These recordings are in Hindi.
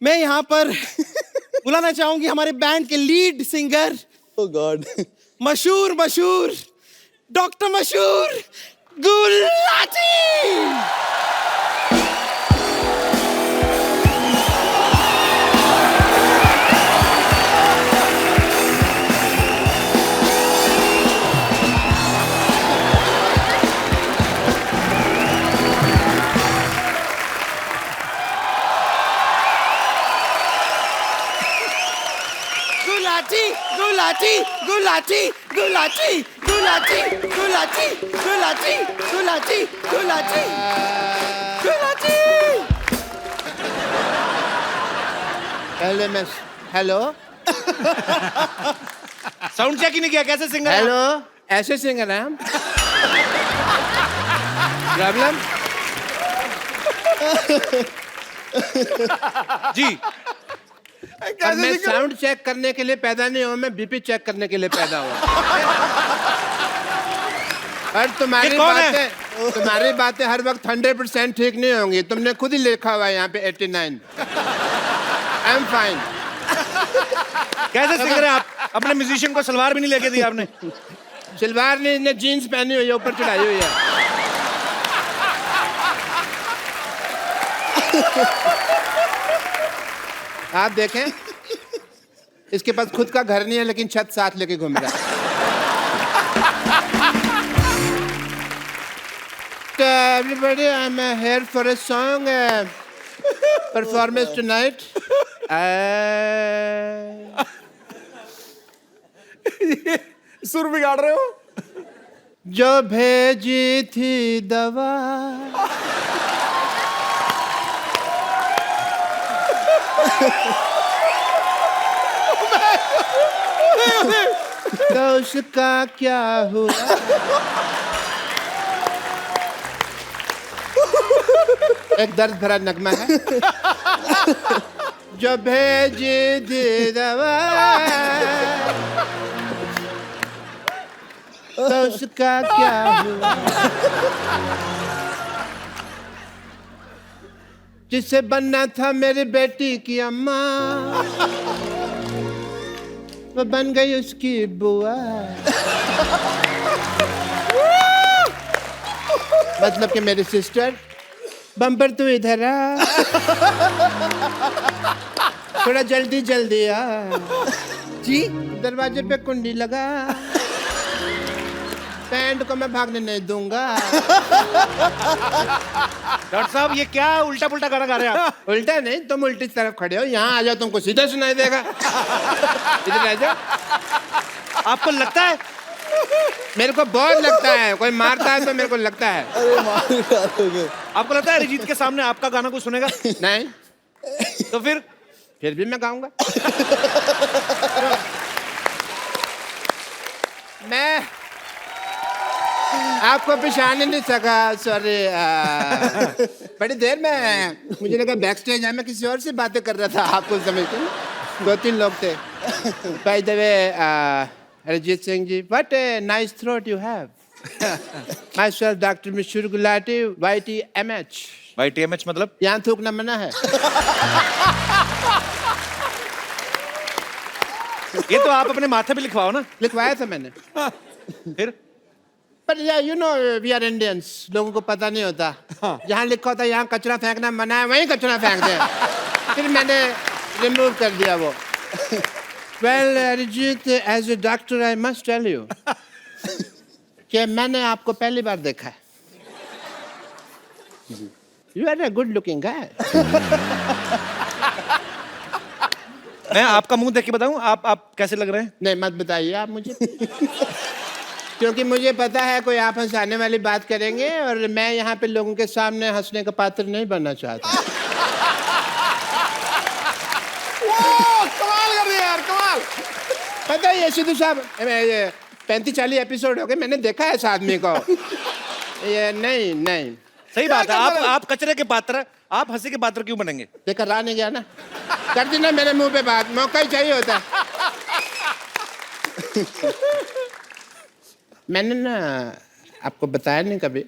मैं यहाँ पर बुलाना चाहूंगी हमारे बैंड के लीड सिंगर Oh God. मशहूर डॉक्टर मशहूर गुलाटी। गुलाटी गुलाटी गुलाटी गुलाटी गुलाटी गुलाटी गुलाटी गुलाटी गुलाटी। पहले मैं हेलो साउंड चेक ही नहीं किया, कैसे सिंगर है? हेलो ऐसे सिंगर हैं हम। प्रॉब्लम जी और मैं साउंड चेक करने के लिए पैदा नहीं हुआ, मैं बीपी चेक करने के लिए पैदा हुआ। और तुम्हारी बातें हर वक्त 100% ठीक नहीं होंगी। तुमने खुद ही लिखा हुआ है यहाँ पे 89। I am fine. कैसे सिंगर है आप? अपने म्यूजिशियन को सलवार भी नहीं लेके दी आपने। सलवार नहीं, इसने जीन्स पहनी हुई है, ऊपर चढ़ाई हुई है। आप देखें, इसके पास खुद का घर नहीं है लेकिन छत साथ लेके घूम रहा है। Everybody, I'm here for a song performance tonight. सुर बिगाड़ रहे हो। जो भेजी थी दवा तो उसका क्या हुआ? एक दर्द भरा नगमा है। जो भेजी थी दवा तो उसका क्या हुआ? जिससे बनना था मेरी बेटी की अम्मा, वो बन गई उसकी बुआ। मतलब कि मेरी सिस्टर। बम्पर तू इधर आ, थोड़ा जल्दी जल्दी आ। जी दरवाजे पे कुंडी लगा, पैंट को मैं भागने नहीं दूंगा। डॉक्टर साहब ये क्या उल्टा पुल्टा गाना गा रहे हैं आप? उल्टा नहीं, तुम उल्टी तरफ खड़े हो। यहाँ आ जाओ, तुमको सीधा सुनाई देगा। इधर आ जाओ। आपको लगता है? मेरे को बहुत लगता है, कोई मारता है तो मेरे को लगता है। अरे मार डालोगे। आपको लगता है अरिजीत के सामने आपका गाना कोई सुनेगा? नहीं, तो फिर भी मैं गाऊंगा। मैं आपको पहचान नहीं सका, सॉरी। बड़ी देर में मुझे लगा बैक स्टेज है, मैं किसी और से बातें कर रहा था। आपको समझते ना, 2-3 लोग थे। By the way, Arijit Singh ji, what a nice throat you have. Myself doctor मशहूर गुलाटी, YTMH। YTMH मतलब? यहाँ थूकना मना है। ये तो आप अपने माथे पे लिखवाओ ना। लिखवाया था मैंने। फिर पर you know we are Indians, लोगों को पता नहीं होता। जहाँ लिखा होता है यहाँ कचरा फेंकना मना है, वहीं कचरा फेंक दें। फिर मैंने रिमूव कर दिया वो। Well, Arijit, as a doctor I must tell you कि मैंने आपको पहली बार देखा है। You are a good looking guy. मैं आपका मुंह देख के बताऊं आप कैसे लग रहे हैं? नहीं, मत बताइए आप मुझे। क्योंकि मुझे पता है कोई आप हंसाने वाली बात करेंगे और मैं यहाँ पे लोगों के सामने हंसने का पात्र नहीं बनना चाहता। कमाल कर दिया यार, कमाल। पता है ये सिद्धू साहब, 35-40 एपिसोड हो गए, मैंने देखा है इस आदमी को। ये नहीं सही बात है। आप कचरे के पात्र, आप हंसी के पात्र क्यों बनेंगे? देखा, रहा नहीं गया ना। कर दी ना मेरे मुंह पे बात, मौका ही चाहिए होता। मैंने ना आपको बताया नहीं कभी।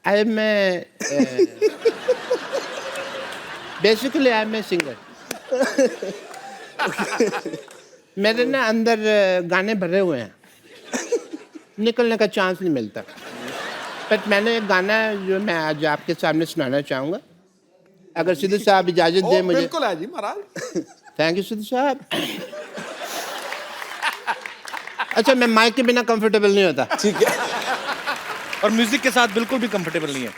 मैं basically I am a singer. मेरे ना अंदर गाने भरे हुए हैं, निकलने का चांस नहीं मिलता। बट मैंने एक गाना है जो मैं आज आपके सामने सुनाना चाहूँगा, अगर सिद्धू साहब इजाज़त दें मुझे। बिल्कुल है जी महाराज। थैंक यू सिद्धू साहब। अच्छा, मैं माइक के बिना कंफर्टेबल नहीं होता। ठीक है। और म्यूजिक के साथ बिल्कुल भी कंफर्टेबल नहीं है।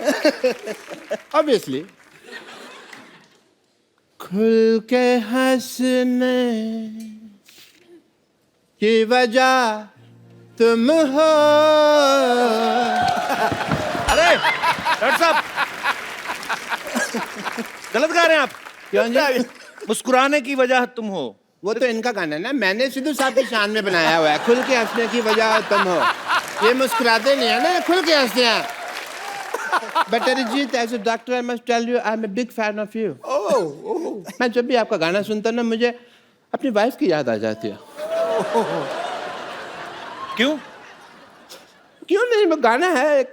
ऑब्वियसली। खुल के हंसने की वजह तुम हो। अरे डॉक्टर साहब, गलत गा रहे हैं आप। क्यों जी? मुस्कुराने की वजह तुम हो। वो तो इनका गाना है ना, मैंने सिद्धू साहब की शान में बनाया हुआ है। खुल के हंसने की वजह तुम हो। ये मुस्कुराते नहीं है ना, खुल के हंसते हैं। But Arijit, as a doctor I must tell you, I am a big fan of you. मैं जब भी आपका गाना सुनता हूँ ना, मुझे अपनी वाइफ की याद आ जाती है। क्यों? क्यों नहीं, वो गाना है एक,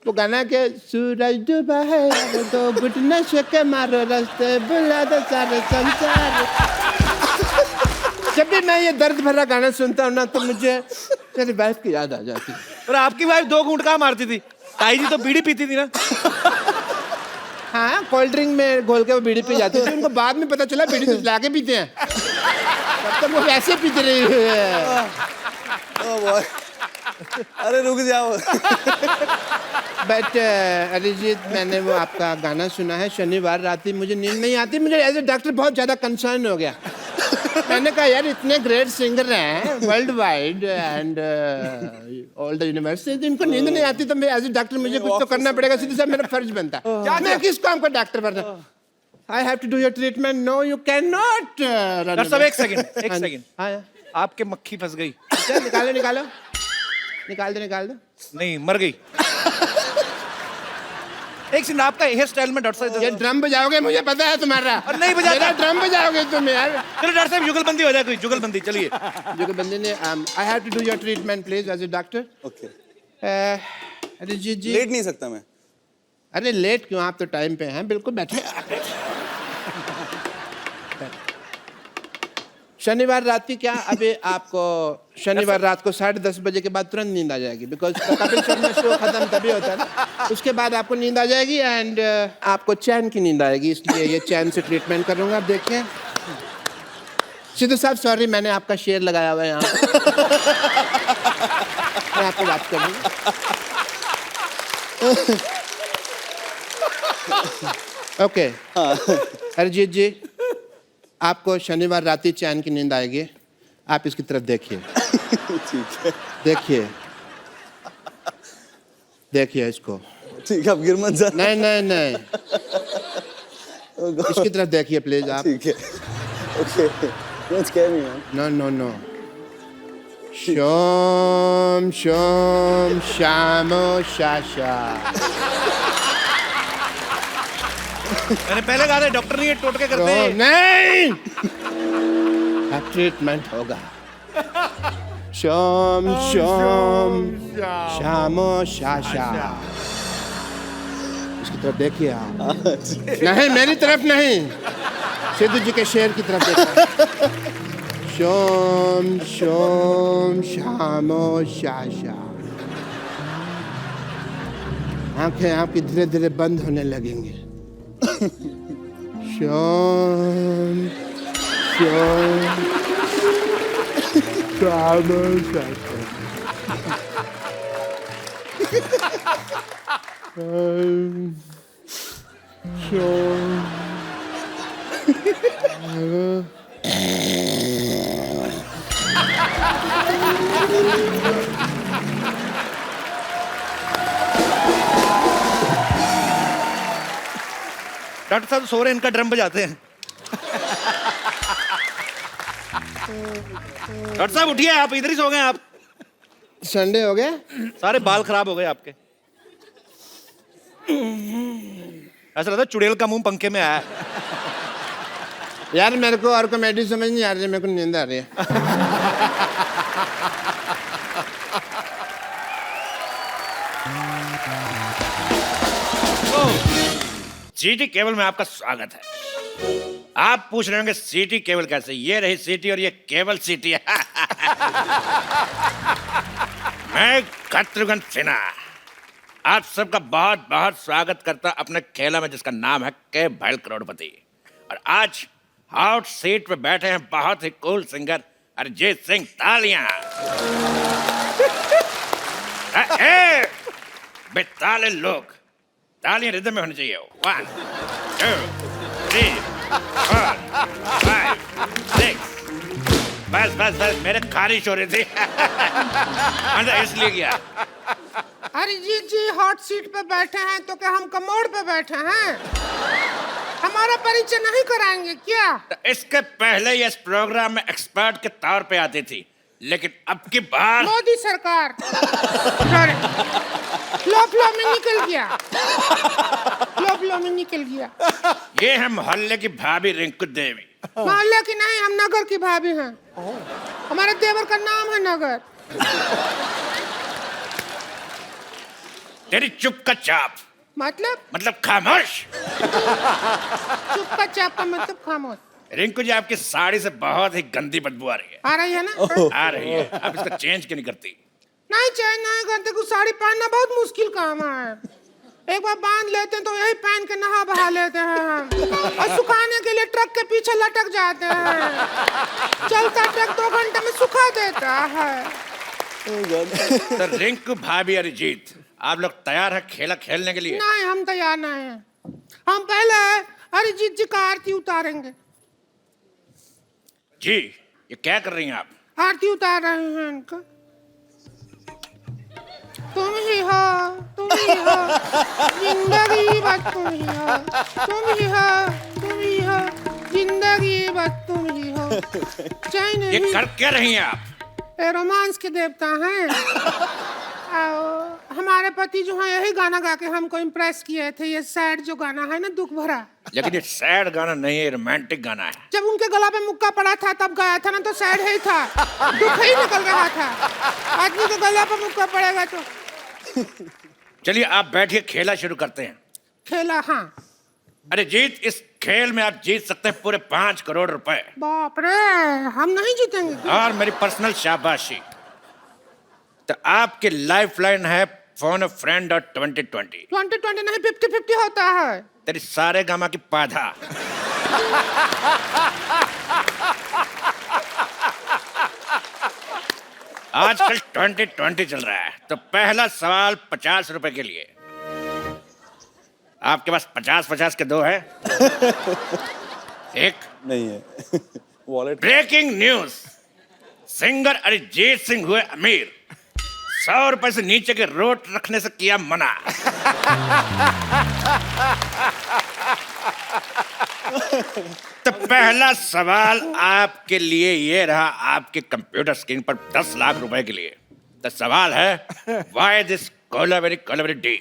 वो गाना के सूरज डूबा है तो घुटने के मारो, रास्ते बुला दो सारे संसार। जब भी मैं ये दर्द भरा गाना सुनता हूँ ना, तो मुझे मेरी वाइफ की याद आ जाती है। और आपकी वाइफ 2 घूंट कहाँ मारती थी? ताई जी तो बीड़ी पीती थी ना। हाँ, कोल्ड ड्रिंक में घोल के वो बीड़ी पी जाती थी। उनको बाद में पता चला बीड़ी तो ला के पीते हैं, तब तक वो वैसे पीते रही है। Oh boy. अरे रुक जाओ। बट अरिजीत, मैंने वो आपका गाना सुना है, शनिवार रात ही मुझे नींद नहीं आती। मुझे एज ए डॉक्टर बहुत ज़्यादा कंसर्न हो गया। मैंने कहा यार, इतने ग्रेट सिंगर हैं world wide and all the university, इनको नींद नहीं आती, तो मैं एज ए डॉक्टर मुझे कुछ तो करना पड़ेगा। सीधे साहब, मेरा फर्ज बनता है। मैं किस काम का डॉक्टर बनता? I have to do your treatment. No, you can not. Doctor साहब, एक सेकंड। हाँ, आपके मक्खी फंस गई। चल निकालो निकालो, निकाल दो। नहीं, मर गई। एक सेकंड, आपका हेयर स्टाइल में डॉक्टर साहब। ये ड्रम बजाओगे, मुझे पता है तुम्हारा। और नहीं बजाता। मेरा ड्रम बजाओगे तुम यार। चलो डॉक्टर साहब, जुगलबंदी हो जाए, कोई जुगलबंदी। चलिए। जुगलबंदी ने, I have to do your treatment please as a doctor. Okay. Arijit ji. लेट नहीं सकता मैं। अरे लेट क्यों, आप तो टाइम पे हैं। बिल्कुल बैठे। शनिवार रात की क्या, अभी आपको शनिवार रात को 10:30 बजे के बाद तुरंत नींद आ जाएगी, बिकॉज कपिल शर्मा शो खत्म तभी होता है ना। उसके बाद आपको नींद आ जाएगी एंड आपको चैन की नींद आएगी, इसलिए ये चैन से ट्रीटमेंट करूंगा। आप देखिए सिद्धू साहब, सॉरी मैंने आपका शेयर लगाया हुआ है यहाँ। मैं आपको बात कर दूंगा। ओके अरिजीत जी, आपको शनिवार रात ही चैन की नींद आएगी। आप इसकी तरफ देखिए। ठीक है। देखिए इसको। ठीक है, अब गिर मत जाना। नहीं, इसकी तरफ देखिए प्लीज आप। ठीक है। Okay. Don't scare me, man. No. शोम शामो शाशा। मैंने पहले कहा था, डॉक्टर नहीं है, टोटके करते हैं। नहीं, अब ट्रीटमेंट होगा। शोम शामो शाशा। इसकी तरफ देखिए आप। नहीं, मेरी तरफ नहीं, सिद्धू जी के शेर की तरफ देखिए। शोम शामो शाशा। आंखें आपकी धीरे धीरे बंद होने लगेंगी। शाम शामो शाशा। डॉक्टर साहब सो रहे हैं, इनका ड्रम बजाते हैं। डॉक्टर साहब उठिए, आप इधर ही सो गए। आप संडे हो गया, सारे बाल खराब हो गए आपके। ऐसा लगता है चुड़ैल का मुंह पंखे में आया है। यार मेरे को और कॉमेडी समझ नहीं आ रही है, मेरे को नींद आ रही है। सिटी केबल में आपका स्वागत है। आप पूछ रहे होंगे सिटी केबल कैसे? ये रही सिटी और ये केबल सिटी है। मैं शत्रुघ्न सिन्हा आप सबका बहुत बहुत स्वागत करता अपने खेला में जिसका नाम है के भैल करोड़पति। और आज हॉट सीट पे बैठे हैं बहुत ही कूल सिंगर अरिजीत सिंह। तालियां। बेताले लोग, तालियां रिदम में होनी चाहिए। 1 2 3 4 5 6। बस बस बस मेरे खारिश हो रही थी। अंदर इसलिए किया। अरिजीत जी हॉट सीट पे बैठे हैं तो क्या हम कमोड पे बैठे हैं? हमारा परिचय नहीं कराएंगे क्या? तो इसके पहले ये इस प्रोग्राम में एक्सपर्ट के तौर पे आती थी, लेकिन अब की बार मोदी सरकार फ्लो में निकल गया। फ्लो में निकल गया। ये है मोहल्ले की भाभी रिंकू देवी। मोहल्ले की नहीं, हम नगर की भाभी हैं। हमारे देवर का नाम है नगर। तेरी चुप का चाप मतलब खामोश। चुप का चाप का मतलब खामोश। रिंकू जी आपकी साड़ी से बहुत ही गंदी बदबू आ रही है। आ रही है ना? आ रही है। आप इसको चेंज क्यों नहीं करती? नहीं चेंज नहीं करते, कुछ साड़ी पहनना बहुत मुश्किल काम है। एक बार बांध लेते हैं तो यही पहन के नहा बहा लेते हैं हम। और सुखाने के लिए ट्रक के पीछे लटक जाते हैं। चलता ट्रक 2 घंटे में सुखा देता है। तो रिंकू भाभी अरिजीत आप लोग तैयार है खेला खेलने के लिए? नहीं, हम तैयार नहीं हैं। हम पहले अरिजीत जी का आरती उतारेंगे। जी ये क्या कर रही हैं आप? आरती उतार रहे हैं इनका। तुम ही हो जिंदगी बस तुम ही हो, तुम ही हो जिंदगी बस तुम ही हो। चैन ये कर क्या रही हैं आप? ये रोमांस के देवता हैं। हमारे पति जो है यही गाना गा के हमको इम्प्रेस किए थे। ये सैड जो गाना है ना, दुख भरा। लेकिन ये सैड गाना नहीं है, रोमांटिक गाना है। जब उनके गला पे मुक्का पड़ा था तब गाया था ना, तो सैड ही था। दुख ही निकल रहा था। आदमी के गला पे मुक्का पड़ेगा तो। चलिए आप बैठिए, खेला शुरू करते हैं। खेला? हाँ। अरे जीत, इस खेल में आप जीत सकते हैं पूरे 5 करोड़ रुपए। बाप रे, हम नहीं जीतेंगे। और मेरी पर्सनल शाबाशी। तो आपकी लाइफ लाइन है फोन अ फ्रेंड और 2020। 2020 नहीं, 50-50 होता है। तेरी सारे गामा की पाधा। आजकल 2020 चल रहा है, तो पहला सवाल 50 रुपए के लिए। आपके पास 50-50 के 2 है? एक नहीं है। Wallet. Breaking news, singer Arijit Singh हुए अमीर। 100 रुपए से नीचे के रोट रखने से किया मना। तो पहला सवाल आपके लिए ये रहा, आपके कंप्यूटर स्क्रीन पर 10 लाख रुपए के लिए। तो सवाल है, व्हाई दिस कोलावेरी डी?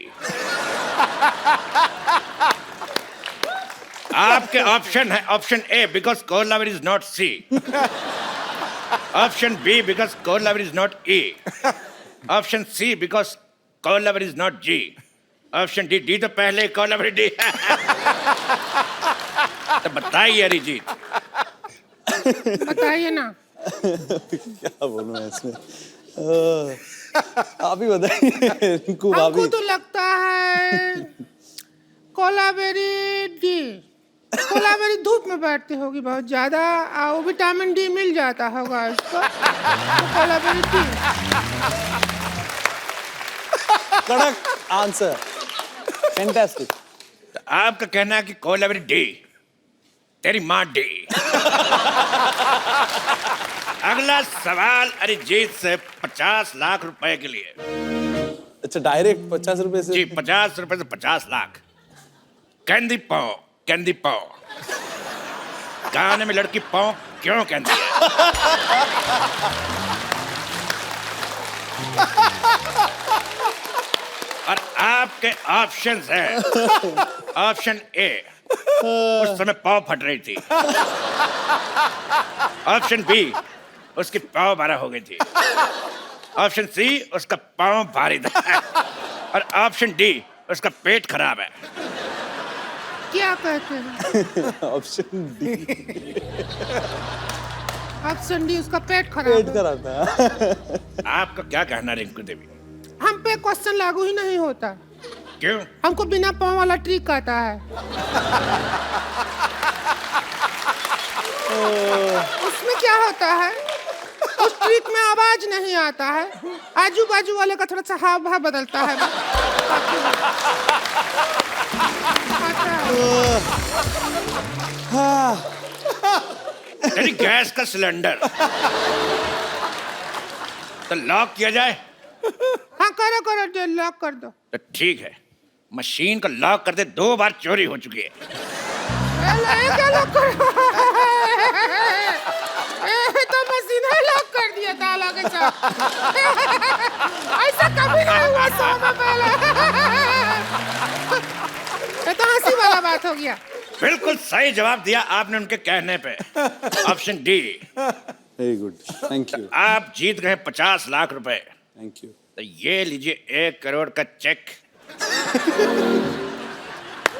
आपके ऑप्शन है, option A because Kolaveri is not C, option B because Kolaveri is not E, option C because Kolaveri is not G, option D, D तो पहले कोलावेरी डी। तो बताइए अरिजीत। बताइए ना। क्या बोलूं मैं इसमें? आप ही बताइए रिंकू हमको भाभी। तो लगता है कोलावेरी डी। कोलावेरी धूप में बैठती होगी बहुत ज्यादा, और विटामिन डी मिल जाता होगा इसको, तो कोलावेरी डी। कड़क आंसर, फैंटास्टिक। तो आपका कहना है कि कोलावेरी डी, तेरी माँ डी। अगला सवाल अरिजीत से 50 लाख रुपए के लिए। अच्छा, डायरेक्ट 50 रुपए से? जी, 50 रुपए से 50 लाख। कैंडी पाओ, कैंडी पाओ। गाने में लड़की पाओ क्यों कहती है? और आपके ऑप्शंस हैं, ऑप्शन ए, उस समय पाव फट रही थी, ऑप्शन बी, उसकी पाव 12 हो गई थी, ऑप्शन सी, उसका पाव भारी था, और ऑप्शन डी, उसका पेट खराब है। क्या कहते हैं? Option D. ऑप्शन डी उसका पेट खराब पेट है। खराब था। आपका क्या कहना है रिंकू देवी? हम पे क्वेश्चन लागू ही नहीं होता। क्यों? हमको बिना पाँव वाला ट्रिक आता है। उसमें क्या होता है, उस ट्रिक में आवाज नहीं आता है, आजू बाजू वाले का थोड़ा सा हाव भाव बदलता है। तेरी गैस का सिलेंडर तो लॉक किया जाए? हाँ करो करो, लॉक कर दो। तो ठीक है, मशीन को लॉक करते 2 बार चोरी हो चुकी है। क्या लॉक करो? तो मशीन है लॉक कर दिया ताला के साथ। ऐसा कभी नहीं हुआ 100 में पहले। ये तो हंसी वाला बात हो गया। बिल्कुल सही जवाब दिया आपने उनके कहने पे। Option D. Very good, thank you. आप जीत गए 50 लाख रुपए। Thank you. तो ये लीजिए 1 करोड़ का चेक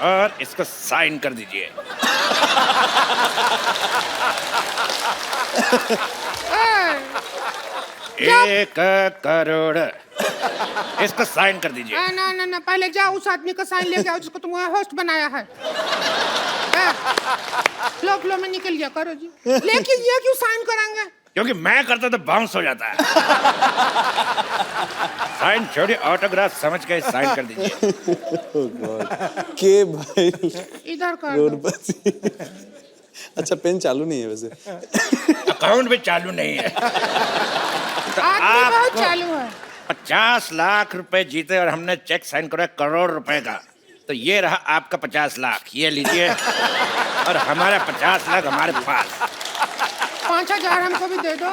और इसको साइन कर दीजिए। ए, 1 करोड़, इसको साइन कर दीजिए। ना ना ना, पहले जाओ उस आदमी का साइन लेके आओ जिसको तुमने होस्ट बनाया है। फ्लो में निकल गया, करो जी। लेकिन ये क्यों साइन कराएंगे? क्योंकि मैं करता तो बाउंस हो जाता है। साइन छोड़िए, ऑटोग्राफ समझ के साइन कर दीजिए। ओह गॉड। के भाई इधर कर दो। करोड़पति। अच्छा, पेन चालू नहीं है वैसे। अकाउंट भी चालू नहीं है। तो आदमी बहुत आपको चालू है। 50 लाख रुपए जीते और हमने चेक साइन करा 1 करोड़ रुपए का। तो ये रहा आपका 50 लाख, ये लीजिए। और हमारा 50 लाख हमारे पास। 5000 हमको भी दे दो।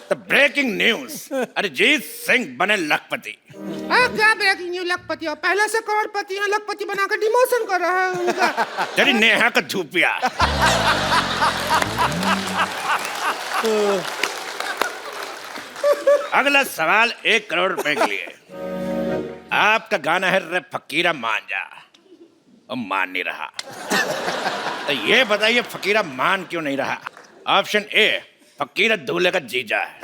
तो ब्रेकिंग न्यूज, अरिजीत सिंह बने लखपति। क्या ब्रेकिंग न्यूज? लखपति और पहले से करोड़पति हैं, लखपति बनाकर डिमोशन कर रहा है उनका। तेरी नेहा का धूपिया। अगला सवाल 1 करोड़ रुपए के लिए। आपका गाना है रे फकीरा मान जा, और मान नहीं रहा। तो ये बताइए फकीरा मान क्यों नहीं रहा? ऑप्शन ए, फकीरा दूल्हे का जीजा है।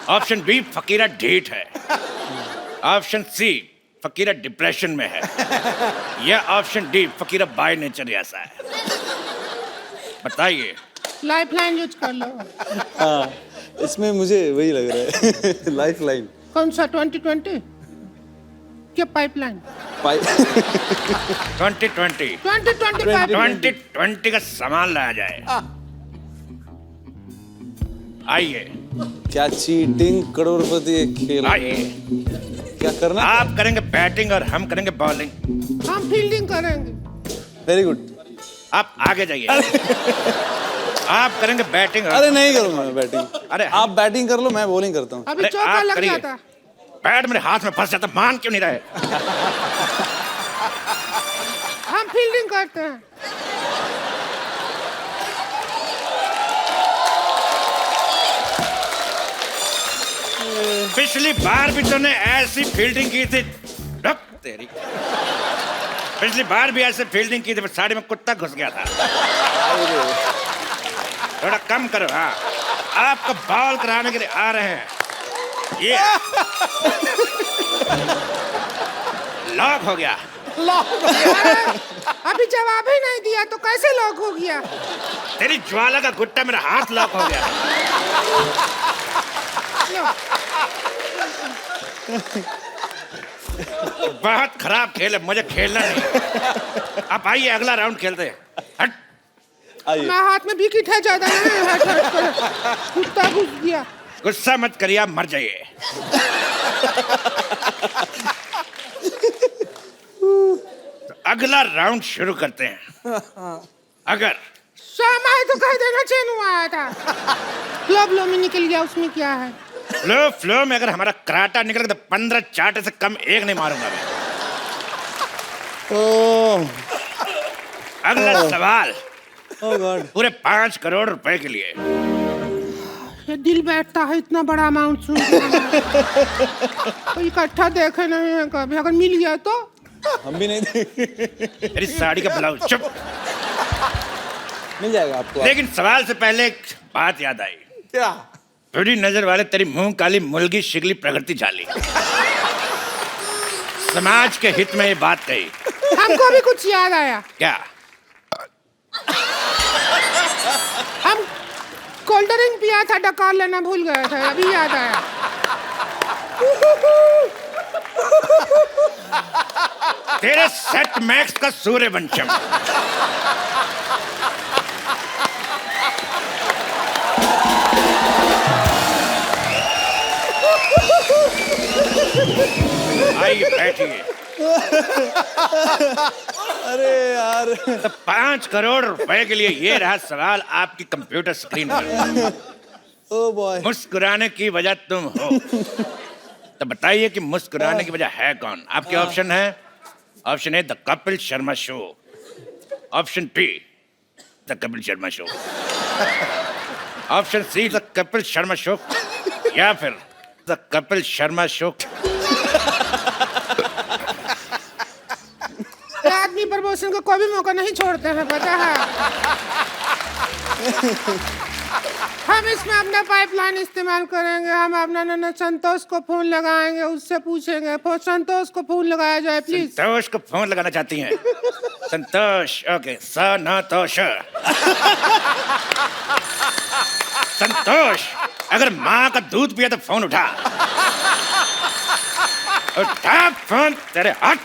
ऑप्शन बी, फकीरा ढीठ है। ऑप्शन सी, फकीरा डिप्रेशन में है। या option D, Fakira by nature ऐसा है। बताइए। लाइफ लाइन यूज कर लो। हाँ, इसमें मुझे वही लग रहा है। Life line. कौन सा 2020 क्या पाइपलाइन? 2020 पाइपलाइन। 2020 का सामान लाया जाए। आइए क्या चीटिंग करोड़पति एक खेल? आइए। क्या करना? आप करेंगे बैटिंग और हम करेंगे बॉलिंग। हम फील्डिंग करेंगे। Very good. आप आगे जाइए। आप करेंगे बैटिंग। अरे नहीं करूंगा मैं बैटिंग। अरे आप बैटिंग कर लो, मैं बॉलिंग करता हूँ। अभी अरे चौका आप लग करिए। जाता। बैट मेरे हाथ में फंस जाता, मान क्यों नहीं रहे? हम फील्डिंग करते हैं। पिछली बार भी तूने ऐसी फील्डिंग की थी। रुक तेरी। पिछली बार भी ऐसे फील्डिंग की थी, पर साड़ी में कुत्ता घुस गया था। थोड़ा कम करो। हाँ, आपको बॉल कराने के लिए आ रहे हैं। ये लॉक हो गया। अभी जवाब ही नहीं दिया तो कैसे लॉक हो गया? तेरी ज्वाला का गुट्टा मेरा हाथ लॉक हो गया। बहुत खराब खेल है, मुझे खेलना नहीं। आप आइए अगला राउंड खेलते हैं। हट। आइए। मैं हाथ में विकेट है ज्यादा नहीं, हट हट कर कुत्ता घुस गया। गुस्सा मत करिए, आप मर जाइए। तो अगला राउंड शुरू करते हैं। अगर समय तो कह देना चैन आया था। फ्लो में निकल गया, उसमें क्या है? फ्लो में अगर हमारा कराटा निकल गया तो 15 चाटे से कम एक नहीं मारूंगा मैं। ओह अगला सवाल ओह गॉड। पूरे 5 करोड़ रुपए के लिए। ये दिल बैठता है इतना बड़ा अमाउंट सुन के। तो इकट्ठा देखे नहीं है कभी, अगर मिल गया तो हम भी नहीं थे। मेरी साड़ी का ब्लाउज। चुप। मिल जाएगा आपको। लेकिन सवाल से पहले एक बात याद आई। क्या? थोड़ी नजर वाले तेरी मुंह काली मुलगी शिगली प्रगति झाली। समाज के हित में ये बात कही। हमको भी कुछ याद आया। क्या? हम कोल्ड ड्रिंक पिया था, डकार लेना भूल गए थे, अभी याद आया। तेरे सेट मैक्स का सूर्यवंशम। आइए बैठिए। अरे यार। 5 करोड़ रुपए के लिए ये रहा सवाल आपकी कंप्यूटर स्क्रीन पर। Oh boy. मुस्कुराने की वजह तुम हो, तो बताइए कि मुस्कुराने की वजह है कौन? आपके ऑप्शन है। Option A the Kapil Sharma show, option be the Kapil Sharma show, option see the Kapil Sharma show, या फिर द कपिल शर्मा शो। आदमी प्रमोशन को कोई भी मौका नहीं छोड़ते हैं, पता है। हम इसमें अपना पाइपलाइन इस्तेमाल करेंगे। हम अपना नन्ना संतोष को फोन लगाएंगे, उससे पूछेंगे। संतोष को फोन लगाया जाए प्लीज। संतोष को फोन लगाना चाहती हैं? संतोष, ओके। संतोष, संतोष, अगर माँ का दूध पिया तो फोन उठा। उठा फोन, तेरे हट।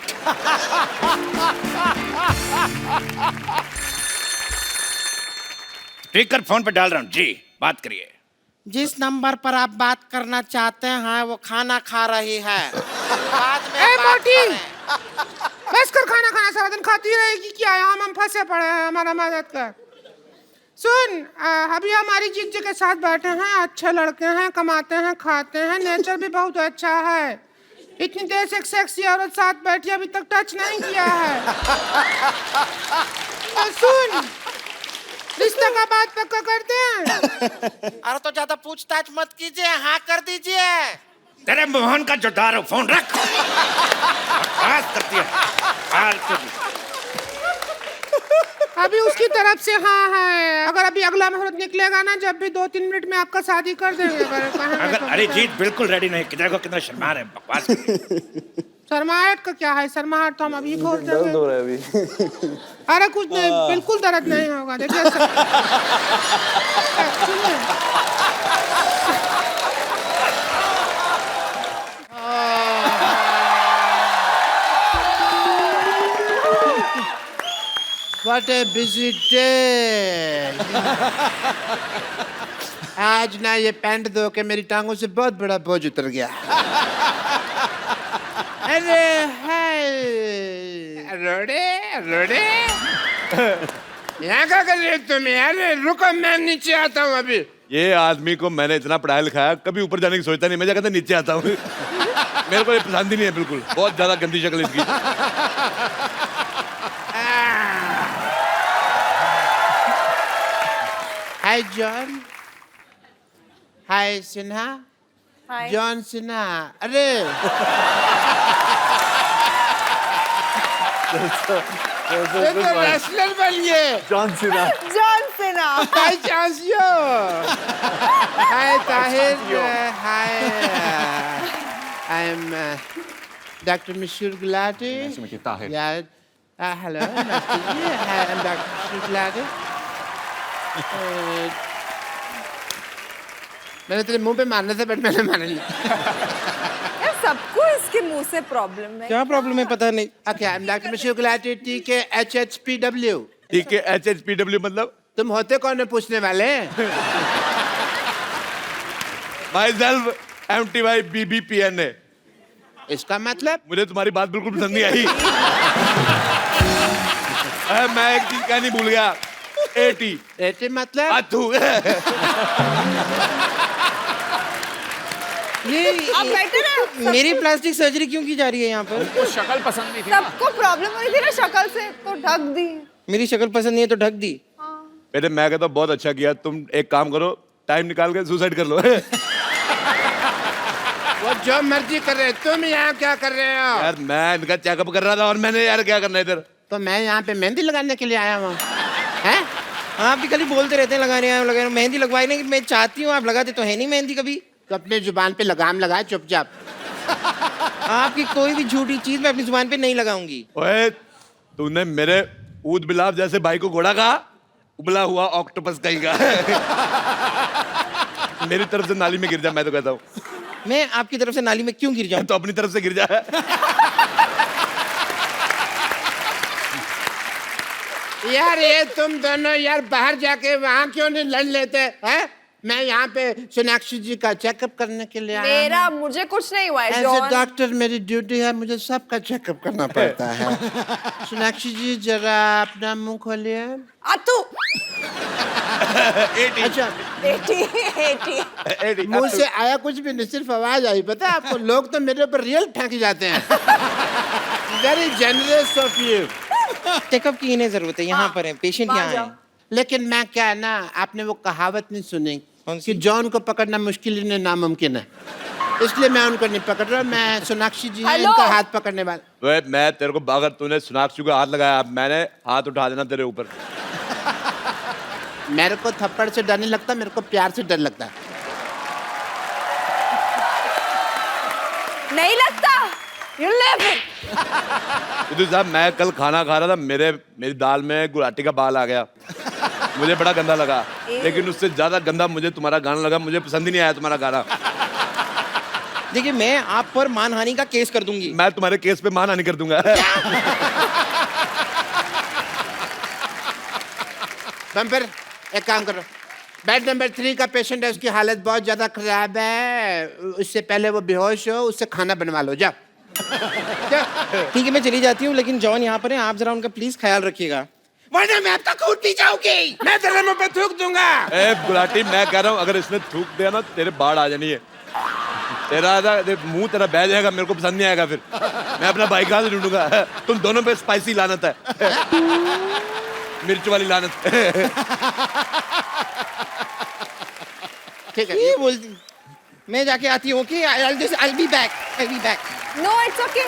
स्पीकर फोन पे डाल रहा हूँ जी, बात करिए। जिस नंबर पर आप बात करना चाहते हैं वो खाना खा रही है। बाद में ए बात मोटी, करें। बस कर खाना खाना, सारा दिन खाती रहेगी क्या? हम फंसे पड़े हैं, हमारा मदद कर। सुन, अभी हमारी जीजी के साथ बैठे हैं, अच्छे लड़के हैं, कमाते हैं, खाते हैं, नेचर भी बहुत अच्छा है। इतनी देर से एक सेक्सी औरत साथ बैठी, अभी तक टच नहीं किया है। तो सुन, रिश्ते का बात पक्का करते हैं। अरे तो ज्यादा पूछताछ मत कीजिए, हाँ कर दीजिए। तेरे मोहन का जोदार हो, फोन रख। बकवास करती है फालतू की। अभी उसकी तरफ से हाँ है। अगर अभी अगला मुहूर्त निकलेगा ना, जब भी 2-3 मिनट में आपका शादी कर देंगे। अगर अरिजीत बिल्कुल रेडी नहीं, किधर को कितना शर्मा रहे, बकवास। शर्माहट का क्या है? शर्माहट तो हम अभी खोल दर्द देंगे। हो रहा है अभी। अरे कुछ नहीं, बिल्कुल दर्द नहीं होगा। देखिए सुनिए। What a busy day. आज ना ये पैंट धो के मेरी टांगों से बहुत बड़ा बोझ उतर गया। अरे हाय रोडे रोडे, यहाँ क्या कर रहे हो तुम यार? रुको, मैं नीचे आता हूँ अभी। ये आदमी को मैंने इतना पढ़ाया लिखाया, कभी ऊपर जाने की सोचता नहीं। मैं कहता नीचे आता हूँ। मेरे को ये पसंद ही नहीं है बिल्कुल, बहुत ज्यादा गंदी शक्ल इसकी। Hi John, hi Sinha, John Sinha. अरे नेशनल बनिए। John Cena. John Cena. Hi चांसियो, hi Tahir, hi I am doctor मशहूर गुलाटी। यार हेलो, आई एम डॉक्टर मशहूर गुलाटी। मैंने तेरे मुंह पे मारने से बट मैंने मारा नहीं। यार सबको इसके मुंह से प्रॉब्लम है। क्या प्रॉब्लम है पता नहीं। ओके, आई एम डॉक्टर मशहूर गुलाटी, टीके HHPW। ठीक है, HHPW मतलब? तुम होते कौन है पूछने वाले? My self MTY BBPNA। इसका मतलब? मुझे तुम्हारी बात बिल्कुल पसंद नहीं आई। मैं एक चीज कहनी भूल गया। AT मतलब? अथू। आप बैठे ना। मेरी प्लास्टिक सर्जरी क्यों की जा रही है यहाँ पर? सबको प्रॉब्लम हो रही थी ना शक्ल से, तो ढक दी। मेरी शक्ल पसंद नहीं है तो ढक दी। बेटे मैं कहता हूँ बहुत अच्छा किया। तुम एक काम करो, टाइम निकाल के सुसाइड कर लो। वो जो मर्जी कर रहे हो, तुम यहाँ क्या कर रहे हो? यार मैं इनका चेकअप कर रहा था और मैंने यार क्या करना है इधर। तो मैं यहाँ पे मेहंदी लगाने के लिए आया हूँ। हैं? आप भी खाली बोलते रहते हैं लगा रहे हैं लगा रहे हैं। मेहंदी लगवाई नहीं, मैं चाहती हूँ, आप लगाते तो है नहीं मेहंदी कभी। तो अपनी जुबान पे लगाम लगाए चुपचाप। आपकी कोई भी झूठी चीज मैं अपनी जुबान पे नहीं लगाऊंगी। ओए तूने मेरे ऊद बिलाव जैसे भाई को घोड़ा कहा, उबला हुआ ऑक्टोपस कहीं का। मेरी तरफ से नाली में गिर जा, मैं तो कहता हूँ। मैं आपकी तरफ से नाली में क्यों गिर जाऊं? तो अपनी तरफ से गिर जा। यार ये तुम दोनों यार बाहर जाके वहाँ क्यों नहीं लड़ लेते हैं? मैं यहाँ पे सोनाक्षी जी का चेकअप करने के लिए आया मेरा मुझे कुछ नहीं हुआ है एज ए जॉन। डॉक्टर मेरी ड्यूटी है, मुझे सबका चेकअप करना पड़ता है। सोनाक्षी जी जरा अपना मुंह खोलिए। आतू अच्छा, एटी मुंह से आया कुछ भी नहीं, सिर्फ आवाज आई। पता है आपको, लोग तो मेरे ऊपर रियल फेंक जाते हैं। Very generous of you. Checkup की इन्हें जरूरत है, यहाँ पर है पेशेंट यहाँ है। लेकिन मैं क्या है ना, आपने वो कहावत नहीं सुनी कौन सी? कि जॉन को पकड़ना मुश्किल नहीं नामुमकिन है, इसलिए मैं उनको नहीं पकड़ रहा। मैं सोनाक्षी जी हैं, हेलो। इनका हाथ पकड़ने वाला। वे मैं तेरे को, अगर तूने सोनाक्षी को हाथ लगाया, मैंने हाथ उठा देना तेरे ऊपर। मेरे को थप्पड़ से डर नहीं लगता, मेरे को प्यार से डर लगता है। नहीं लगता। You live it. सिद्धू साहब मैं कल खाना खा रहा था, मेरी दाल में गुलाटी का बाल आ गया। मुझे बड़ा गंदा लगा, लेकिन उससे ज्यादा गंदा मुझे तुम्हारा गाना लगा। मुझे पसंद ही नहीं आया तुम्हारा गाना। देखिए मैं आप पर मानहानि का केस कर दूंगी। मैं तुम्हारे केस पे मानहानि कर दूंगा। बम्पर, एक काम करो, बेड नंबर 3 का पेशेंट है, उसकी हालत बहुत ज्यादा खराब है। उससे पहले वो बेहोश हो, उससे खाना बनवा लो। जाओ। ठीक है मैं चली जाती हूँ, लेकिन जॉन यहाँ पर है, आप जरा उनका प्लीज ख्याल रखिएगा। वरना मैं अब तक कूद भी जाऊंगी, मैं तेरे मुंह पे थूक दूंगा। ए गुलाटी, मैं कह रहा हूँ अगर इसने थूक दिया ना, तेरे बाढ़ आ जानी है। मुंह तेरा बह जाएगा, मेरे को पसंद नहीं आएगा। फिर मैं अपना भाई कहाँ से ढूंढूंगा? तुम दोनों पे स्पाइसी लानत है, मिर्च वाली लानत। ठीक है, ये बोलती मैं जाके आती हूँ कि I'll be back. No, it's okay.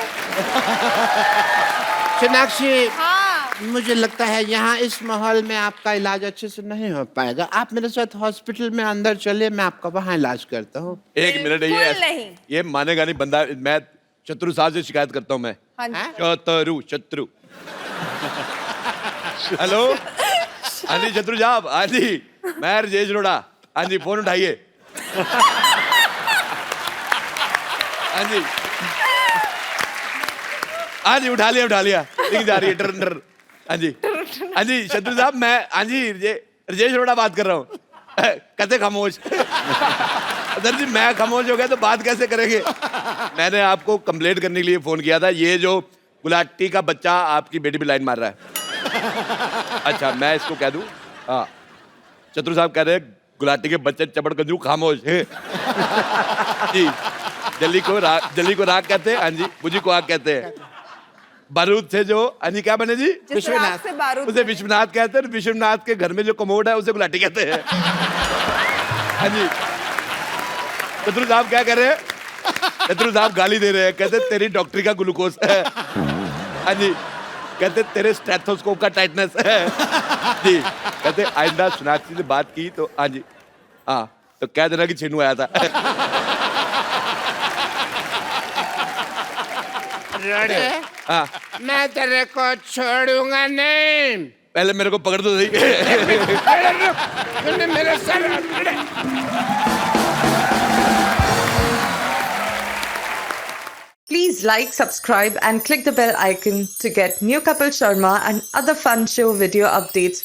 Sonakshi, हाँ। मुझे लगता है यहाँ इस माहौल में आपका इलाज अच्छे से नहीं हो पाएगा। आप मेरे साथ हॉस्पिटल में अंदर चलिए, मैं आपका वहाँ इलाज करता हूँ। एक मिनट, बिल्कुल नहीं। ये मानेगा नहीं बंदा। मैं शत्रु साहब से शिकायत करता हूँ। मैं हाँ जी। शत्रु। हेलो, हाँ जी शत्रु साहब, हाँ जी मैं राजेश रोड़ा। हाँ जी फोन उठाइए। हाँ जी, हाँ जी उठा लिया। लिंक जा रही है टर। हाँ जी शत्रु साहब, मैं हाँ जी राजेश रोड़ा बात कर रहा हूँ। कैसे खामोश? सर जी मैं खामोश हो गया तो बात कैसे करेंगे? मैंने आपको कंप्लेंट करने के लिए फोन किया था। ये जो गुलाटी का बच्चा आपकी बेटी पे लाइन मार रहा है। अच्छा मैं इसको कह दूं? हाँ, शत्रु साहब कह रहे हैं गुलाटी के बच्चे चपड़ कंजू खामोश है। जी, जल्दी को राग कहते हैं। हाँ जी, बुझी को आग कहते हैं। बारूद से जो हाँ जी क्या बने जी? जिस राग से बारूद उसे विश्वनाथ कहते हैं। विश्वनाथ के घर में जो कमोड है उसे गुलाटी कहते हैं। हाँ जी, शत्रु साहब क्या कह रहे हैं? शत्रु साहब गाली दे रहे हैं, कहते तेरी डॉक्टरी का ग्लूकोज है। हाँ जी, कहते तेरे स्टेथोस्कोप का टाइटनेस है। जी, कहते आइंदा सोनाक्षी से बात की तो हाँ जी, हाँ तो कह देना कि छीनू आया था। हाँ, मैं तेरे को छोड़ूंगा नहीं। पहले मेरे को पकड़ दो सही। तूने मेरे sir Please like, subscribe and click the bell icon to get new Kapil Sharma and other fun show video updates